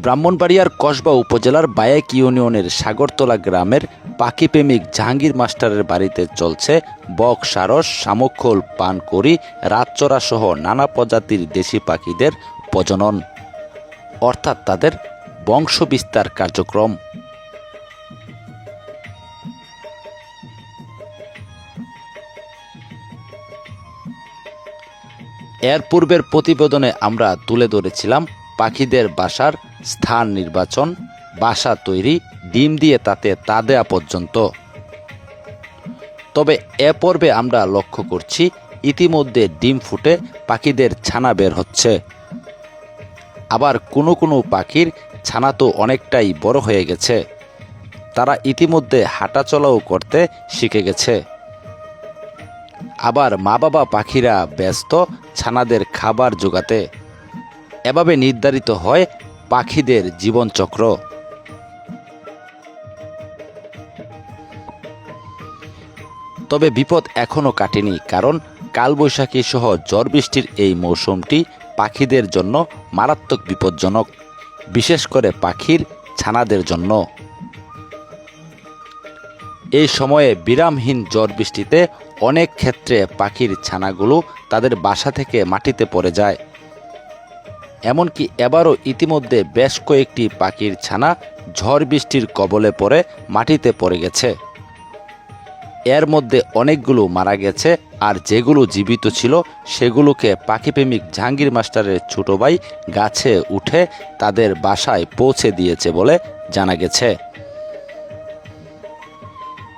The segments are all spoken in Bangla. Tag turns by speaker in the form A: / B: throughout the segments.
A: ব্রাহ্মণবাড়িয়ার কসবা উপজেলার বায়েক ইউনিয়নের সাগরতলা গ্রামের পাখিপ্রেমিক জাহাঙ্গীর মাস্টারের বাড়িতে চলছে বক, সারস, শামুকখোল, পানকড়ি, রাতচরা সহ নানা প্রজাতির দেশি পাখিদের প্রজনন, অর্থাৎ তাদের বংশবিস্তার কার্যক্রম। এর পূর্বের প্রতিবেদনে আমরা তুলে ধরেছিলাম পাখিদের বাসার স্থান নির্বাচন, বাসা তৈরি, ডিম দিয়ে তাতে তা দেয়া পর্যন্ত। তবে এ পর্বে আমরা লক্ষ্য করছি ইতিমধ্যে ডিম ফুটে পাখিদের ছানা বের হচ্ছে। আবার কোনো কোনো পাখির ছানা তো অনেকটাই বড় হয়ে গেছে, তারা ইতিমধ্যে হাঁটাচলাও করতে শিখে গেছে। আবার মা বাবা পাখিরা ব্যস্ত ছানাদের খাবার জোগাতে। এভাবে নির্ধারিত হয় পাখিদের জীবনচক্র। তবে বিপদ এখনও কাটেনি, কারণ কালবৈশাখী সহ ঝড় বৃষ্টির এই মৌসুমটি পাখিদের জন্য মারাত্মক বিপজ্জনক, বিশেষ করে পাখির ছানাদের জন্য। এই সময়ে বিরামহীন ঝড় বৃষ্টিতে অনেক ক্ষেত্রে পাখির ছানাগুলো তাদের বাসা থেকে মাটিতে পড়ে যায়। এমনকি এবারও ইতিমধ্যে বেশ কয়েকটি পাখির ছানা ঝড় বৃষ্টির কবলে পড়ে মাটিতে পড়ে গেছে। এর মধ্যে অনেকগুলো মারা গেছে, আর যেগুলো জীবিত ছিল সেগুলোকে পাখিপ্রেমিক জাহাঙ্গীর মাস্টারের ছোট ভাই গাছে উঠে তাদের বাসায় পৌঁছে দিয়েছে বলে জানা গেছে।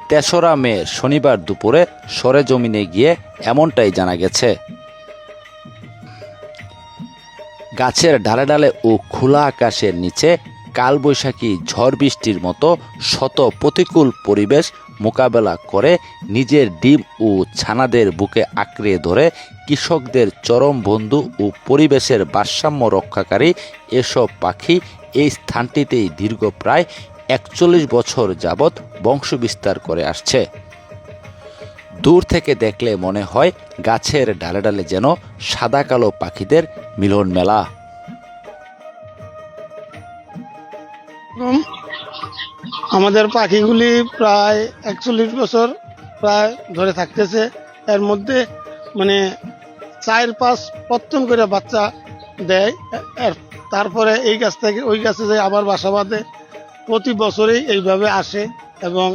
A: ৩রা মে শনিবার দুপুরে সরেজমিনে গিয়ে এমনটাই জানা গেছে। গাছের ডালে ডালে ও খোলা আকাশের নিচে কালবৈশাখী ঝড় বৃষ্টির মতো শত প্রতিকূল পরিবেশ মোকাবেলা করে নিজের ডিম ও ছানাদের বুকে আঁকড়ে ধরে কৃষকদের চরম বন্ধু ও পরিবেশের ভারসাম্য রক্ষাকারী এসব পাখি এই স্থানটিতেই দীর্ঘ প্রায় ৪১ বছর যাবৎ বংশবিস্তার করে আসছে। দূর থেকে দেখলে মনে হয় গাছের ডালে ডালে যেন সাদা কালো পাখিদের মিলন মেলা।
B: আমাদের পাখিগুলি প্রায় ৪১ বছর প্রায় ধরে থাকতেছে। এর মধ্যে মানে ৪-৫ পত্তন করে বাচ্চা দেয়, তারপরে এই গাছ থেকে ওই গাছে যায় আবার বাসা বাঁধে। প্রতি বছরেই এইভাবে আসে এবং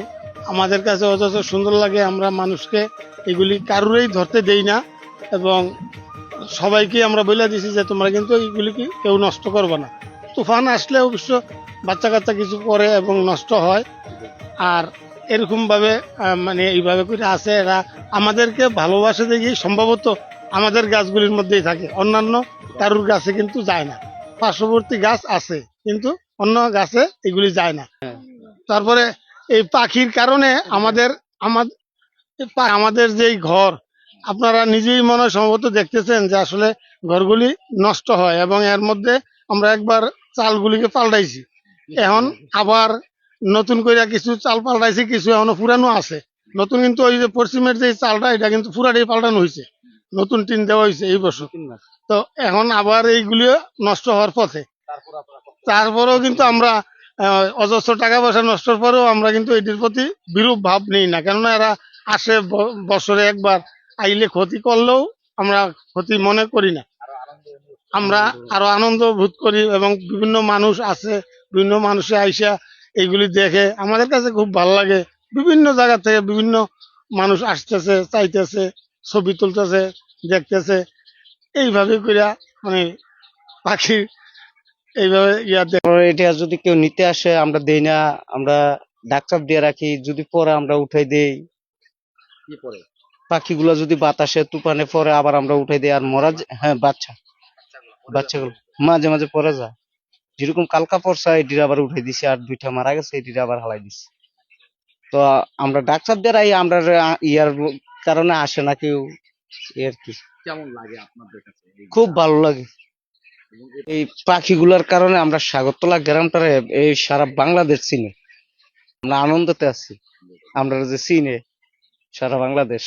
B: আমাদের কাছে অথচ সুন্দর লাগে। আমরা মানুষকে এগুলি কারুরই ধরতে দেই না এবং সবাইকে আমরা বলে দিছি যে তোমরা কিন্তু এইগুলিকে কেউ নষ্ট করবে না। তুফান আসলে অবশ্য বাচ্চা কাচ্চা কিছু করে এবং নষ্ট হয়। আর এরকমভাবে মানে এইভাবে করে আসে এরা, আমাদেরকে ভালোবাসে দেখেই সম্ভবত আমাদের গাছগুলির মধ্যেই থাকে, অন্যান্য কারুর গাছে কিন্তু যায় না। পার্শ্ববর্তী গাছ আছে কিন্তু অন্য গাছে এগুলি যায় না। তারপরে এই পাখির কারণে আমাদের যেই ঘর, আপনারা নিজেই মনে হয় সম্ভবত দেখতেছেন যে আসলে ঘরগুলি নষ্ট হয় এবং এর মধ্যে আমরা একবার চালগুলিকে পাল্টাইছি, এখন আবার নতুন করে কিছু চাল পাল্টাইছি, কিছু এখনো পুরানো আছে। নতুন কিন্তু ওই যে পশ্চিমের যে চালটা এটা কিন্তু পুরাটাই পাল্টানো হয়েছে, নতুন টিন দেওয়া হয়েছে এই বছর। তো এখন আবার এইগুলিও নষ্ট হওয়ার পথে। তারপরেও কিন্তু আমরা অজস্র টাকা পয়সা নষ্টের পরেও আমরা কিন্তু এটির প্রতি বিরূপ ভাব নেই না, কেননা এরা আসে বছরে একবার, আইলে ক্ষতি করলেও আমরা ক্ষতি মনে করি না। আমরা আরো আনন্দ বোধ করি এবং বিভিন্ন মানুষ আছে, বিভিন্ন মানুষে আইসা এইগুলি দেখে, আমাদের কাছে খুব ভালো লাগে। বিভিন্ন জায়গা থেকে বিভিন্ন মানুষ আসতেছে, চাইতেছে, ছবি তুলতেছে, দেখতেছে। এইভাবে করিয়া মানে পাখি এইভাবে
C: এটা যদি কেউ নিতে আসে আমরা দেই না, আমরা ডাকচাপ দিয়ে রাখি, যদি পরে আমরা উঠাই দেই। পাখিগুলো যদি বাতাসে তুফানে পরে আবার আমরা উঠাই দিই। আর হ্যাঁ, বাচ্চাগুলো মাঝে মাঝে পরে যায়, যেরকম কালকা পরসা এটির আবার উঠাই দিছি, আর 2টা মারা গেছে এটির আবার হালাই দিছি। তো আমরা ডাকচাপ দিয়ে রাখি, আমরা ইয়ার কারণে আসে না কেউ, আর কি।
A: কেমন লাগে আপনাদের কাছে?
C: খুব ভালো লাগে এই পাখিগুলোর কারণে। আমরা সাগরতলা গ্রামটারে এই সারা বাংলাদেশ চিনে, আমরা আনন্দতে আছি, আমরা যে চিনে সারা বাংলাদেশ।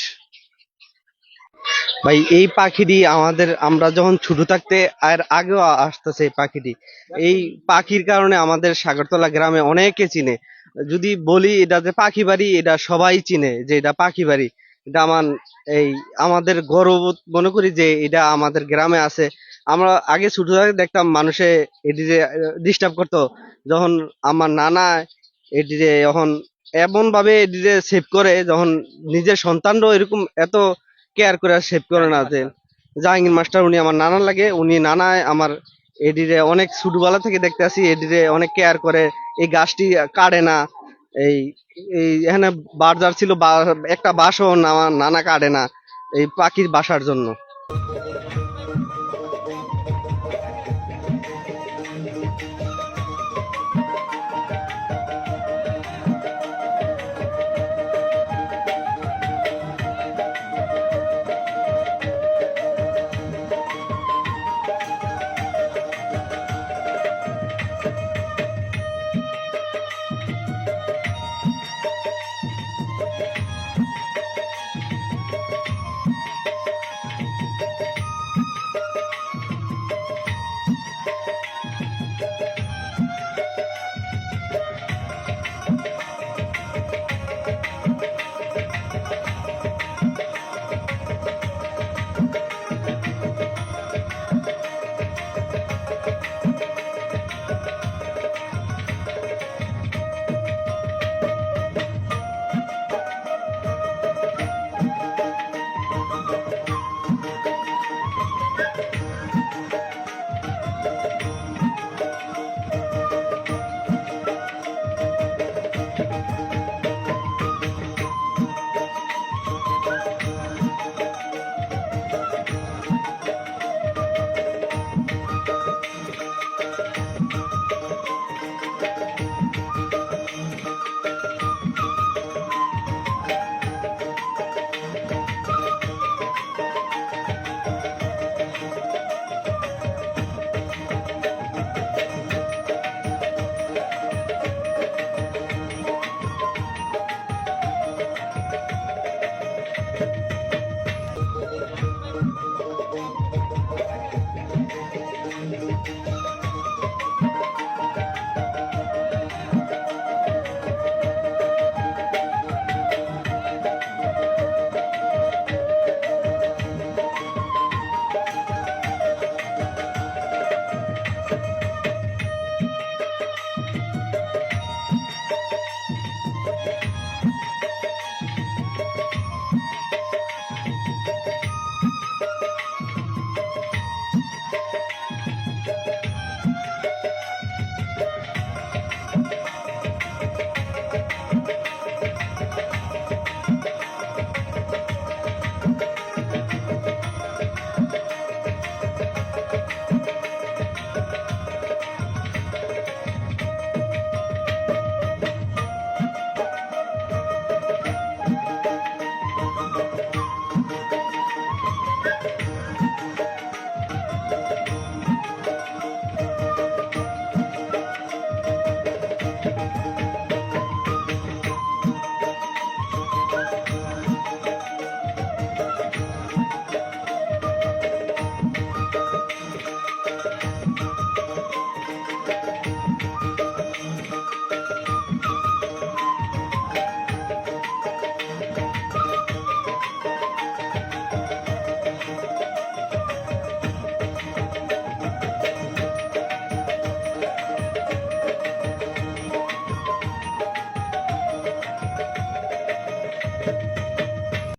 D: ভাই এই পাখিটি আমরা যখন ছোট থাকতে আর আগেও আসতেছে এই পাখিটি। এই পাখির কারণে আমাদের সাগরতলা গ্রামে অনেকে চিনে। যদি বলি এটা যে পাখি বাড়ি, এটা সবাই চিনে যে এটা পাখি বাড়ি। এটা এই আমাদের গর্ব মনে করি যে এটা আমাদের গ্রামে আছে। আমরা আগে ছোট থাকতে দেখতাম মানুষে এটি যে ডিস্টার্ব করতো, যখন আমার নানা এটি যে এখন এমন ভাবে এটি যে সেভ করে, যখন নিজের সন্তানরাও এরকম এত কেয়ার করে সেভ করে না। যে জাহাঙ্গীর মাস্টার উনি আমার নানা লাগে, উনি নানায় আমার এডিরে অনেক ছোটবেলা থেকে দেখতে আসি, এডিরে অনেক কেয়ার করে। এই গাছটি কাটে না। এই এই এখানে বার্জার ছিল, একটা বাসও আমার নানা কাটে না এই পাখির বাসার জন্য।